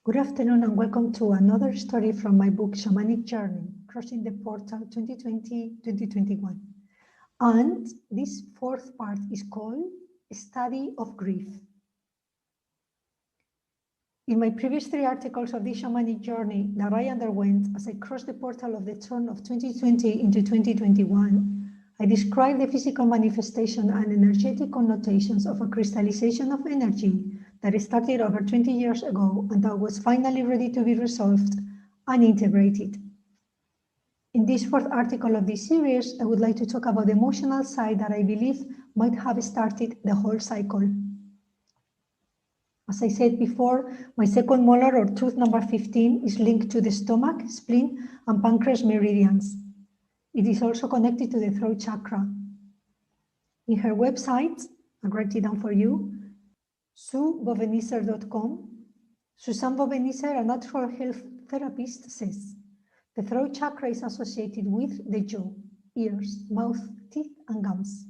Good afternoon and welcome to another story from my book, Shamanic Journey, Crossing the Portal 2020-2021. And this fourth part is called Study of Grief. In my previous 3 articles of this Shamanic Journey that I underwent as I crossed the portal of the turn of 2020 into 2021, I described the physical manifestation and energetic connotations of a crystallization of energy that started over 20 years ago and that was finally ready to be resolved and integrated. In this fourth article of this series, I would like to talk about the emotional side that I believe might have started the whole cycle. As I said before, my second molar or tooth number 15 is linked to the stomach, spleen, and pancreas meridians. It is also connected to the throat chakra. In her website, I'll write it down for you, SuBovenisser.com, Susan Bovenisser, a natural health therapist, says, the throat chakra is associated with the jaw, ears, mouth, teeth, and gums.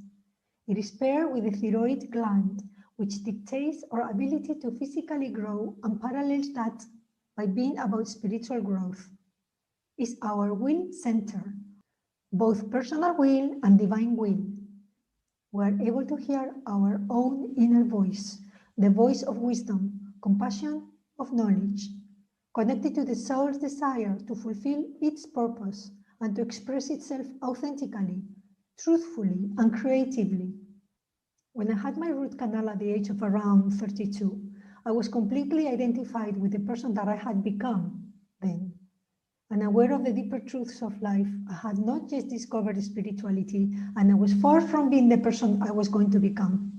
It is paired with the thyroid gland, which dictates our ability to physically grow and parallels that by being about spiritual growth. Is our will center, both personal will and divine will. We are able to hear our own inner voice, the voice of wisdom, compassion, of knowledge, connected to the soul's desire to fulfill its purpose and to express itself authentically, truthfully, and creatively. When I had my root canal at the age of around 32, I was completely identified with the person that I had become then. And aware of the deeper truths of life, I had not yet discovered spirituality, and I was far from being the person I was going to become.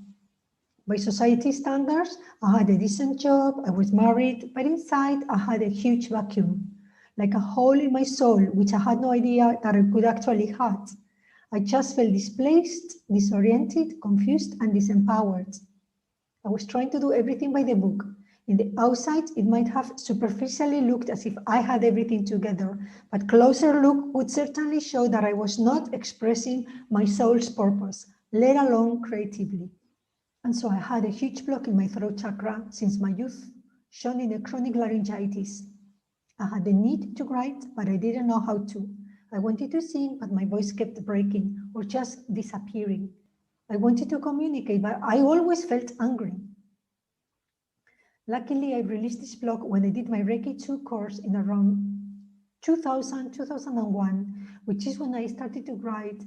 By society standards, I had a decent job, I was married, but inside I had a huge vacuum, like a hole in my soul, which I had no idea that I could actually have. I just felt displaced, disoriented, confused, and disempowered. I was trying to do everything by the book. In the outside, it might have superficially looked as if I had everything together, but closer look would certainly show that I was not expressing my soul's purpose, let alone creatively. And so I had a huge block in my throat chakra since my youth, shown in a chronic laryngitis. I had the need to write, but I didn't know how to. I wanted to sing, but my voice kept breaking or just disappearing. I wanted to communicate, but I always felt angry. Luckily, I released this block when I did my Reiki 2 course in around 2001, which is when I started to write.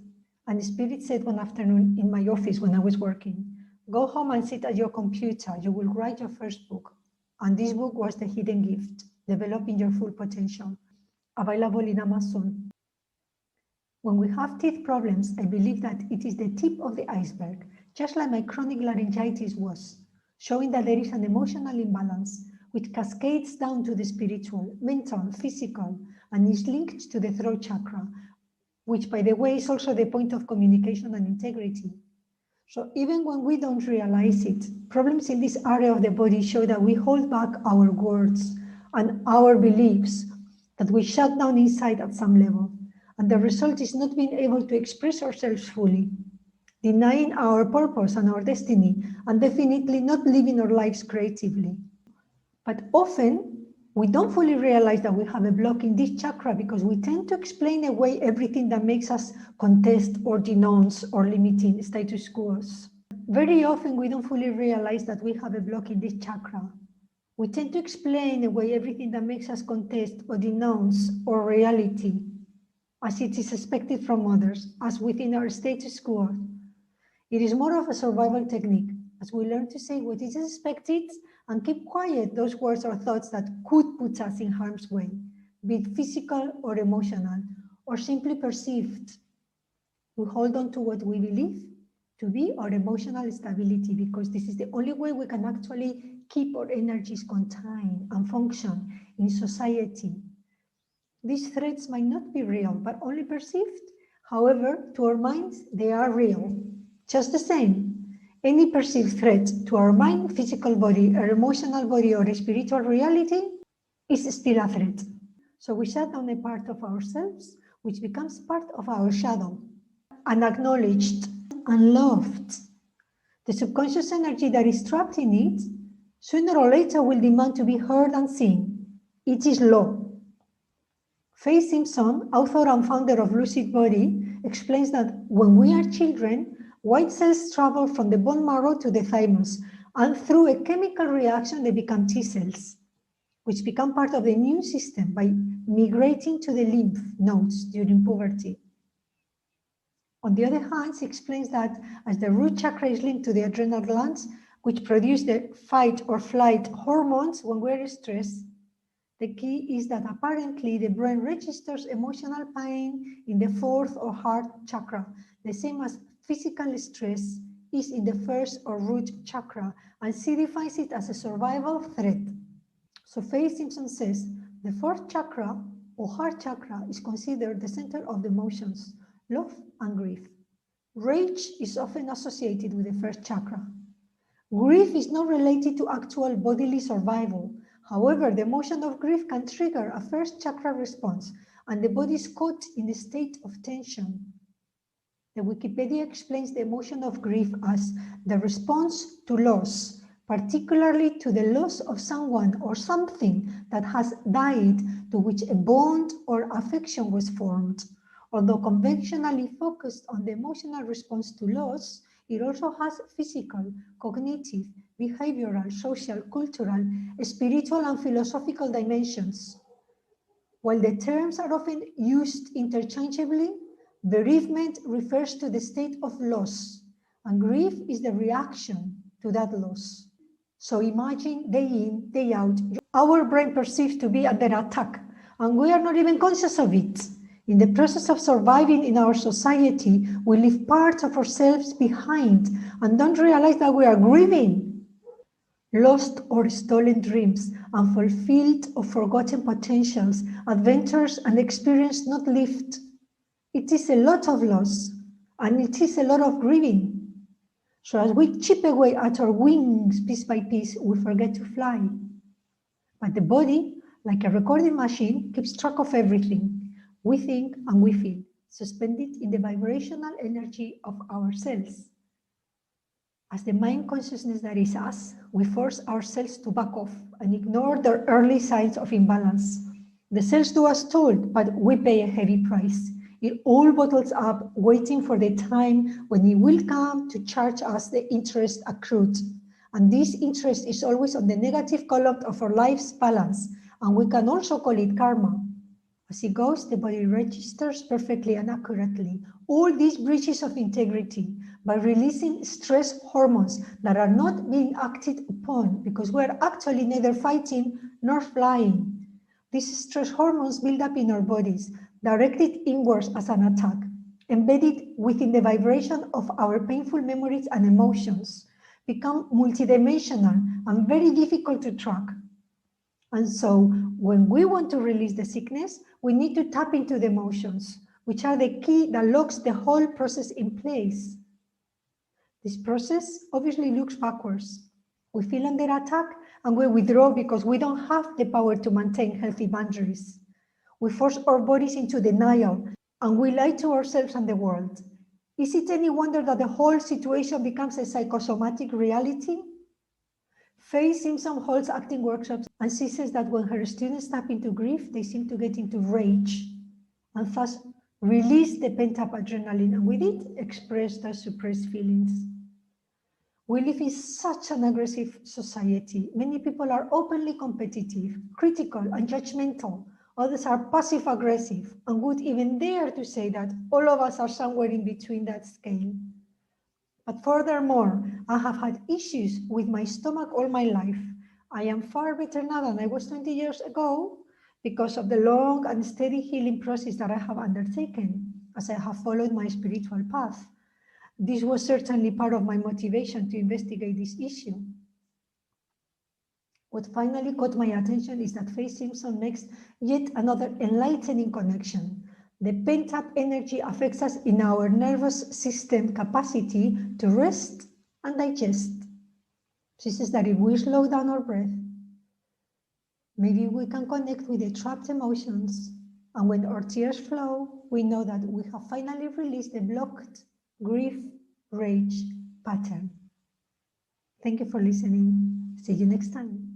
And the Spirit said one afternoon in my office when I was working, go home and sit at your computer. You will write your first book. And this book was The Hidden Gift, Developing Your Full Potential, available in Amazon. When we have teeth problems, I believe that it is the tip of the iceberg, just like my chronic laryngitis was, showing that there is an emotional imbalance which cascades down to the spiritual, mental, physical, and is linked to the throat chakra, which, by the way, is also the point of communication and integrity. So even when we don't realize it, problems in this area of the body show that we hold back our words and our beliefs, that we shut down inside at some level. And the result is not being able to express ourselves fully, denying our purpose and our destiny, and definitely not living our lives creatively. But often, we don't fully realize that we have a block in this chakra because we tend to explain away everything that makes us contest or denounce or limiting status quos. Very often, we don't fully realize that we have a block in this chakra. We tend to explain away everything that makes us contest or denounce or reality, as it is expected from others, as within our status quo. It is more of a survival technique, as we learn to say what is expected and keep quiet those words or thoughts that could put us in harm's way, be it physical or emotional, or simply perceived. We hold on to what we believe to be our emotional stability, because this is the only way we can actually keep our energies contained and function in society. These threats might not be real, but only perceived. However, to our minds, they are real. Just the same, any perceived threat to our mind, physical body, our emotional body, or spiritual reality is still a threat. So we shut down a part of ourselves, which becomes part of our shadow, unacknowledged and loved. The subconscious energy that is trapped in it, sooner or later will demand to be heard and seen. It is law. Faye Simpson, author and founder of Lucid Body, explains that when we are children, white cells travel from the bone marrow to the thymus, and through a chemical reaction, they become T cells, which become part of the immune system by migrating to the lymph nodes during puberty. On the other hand, she explains that as the root chakra is linked to the adrenal glands, which produce the fight or flight hormones when we're stressed, the key is that apparently the brain registers emotional pain in the fourth or heart chakra, the same as physical stress is in the first or root chakra, and she defines it as a survival threat. So Faye Simpson says the fourth chakra or heart chakra is considered the center of the emotions, love and grief. Rage is often associated with the first chakra. Grief is not related to actual bodily survival. However, the emotion of grief can trigger a first chakra response, and the body is caught in a state of tension. The Wikipedia explains the emotion of grief as the response to loss, particularly to the loss of someone or something that has died, to which a bond or affection was formed. Although conventionally focused on the emotional response to loss, it also has physical, cognitive, behavioral, social, cultural, spiritual, and philosophical dimensions. While the terms are often used interchangeably, bereavement refers to the state of loss, and grief is the reaction to that loss. So imagine day in, day out, our brain perceives to be under attack, and we are not even conscious of it. In the process of surviving in our society, we leave parts of ourselves behind and don't realize that we are grieving. Lost or stolen dreams, unfulfilled or forgotten potentials, adventures and experiences not lived. It is a lot of loss, and it is a lot of grieving. So as we chip away at our wings piece by piece, we forget to fly. But the body, like a recording machine, keeps track of everything we think and we feel, suspended in the vibrational energy of our cells. As the mind consciousness that is us, we force ourselves to back off and ignore the early signs of imbalance. The cells do as told, but we pay a heavy price. It all bottles up, waiting for the time when it will come to charge us the interest accrued. And this interest is always on the negative column of our life's balance, and we can also call it karma. As it goes, the body registers perfectly and accurately all these breaches of integrity by releasing stress hormones that are not being acted upon because we're actually neither fighting nor flying. These stress hormones build up in our bodies, directed inwards as an attack, embedded within the vibration of our painful memories and emotions, become multidimensional and very difficult to track. And so when we want to release the sickness, we need to tap into the emotions, which are the key that locks the whole process in place. This process obviously looks backwards. We feel under attack and we withdraw because we don't have the power to maintain healthy boundaries. We force our bodies into denial and we lie to ourselves and the world. Is it any wonder that the whole situation becomes a psychosomatic reality? Faye Simpson holds acting workshops and she says that when her students tap into grief, they seem to get into rage and thus release the pent-up adrenaline and with it express their suppressed feelings. We live in such an aggressive society. Many people are openly competitive, critical and judgmental. Others are passive-aggressive and would even dare to say that all of us are somewhere in between that scale. But furthermore, I have had issues with my stomach all my life. I am far better now than I was 20 years ago because of the long and steady healing process that I have undertaken as I have followed my spiritual path. This was certainly part of my motivation to investigate this issue. What finally caught my attention is that Faye Simpson makes yet another enlightening connection. The pent-up energy affects us in our nervous system capacity to rest and digest. She says that if we slow down our breath, maybe we can connect with the trapped emotions. And when our tears flow, we know that we have finally released the blocked grief, rage pattern. Thank you for listening. See you next time.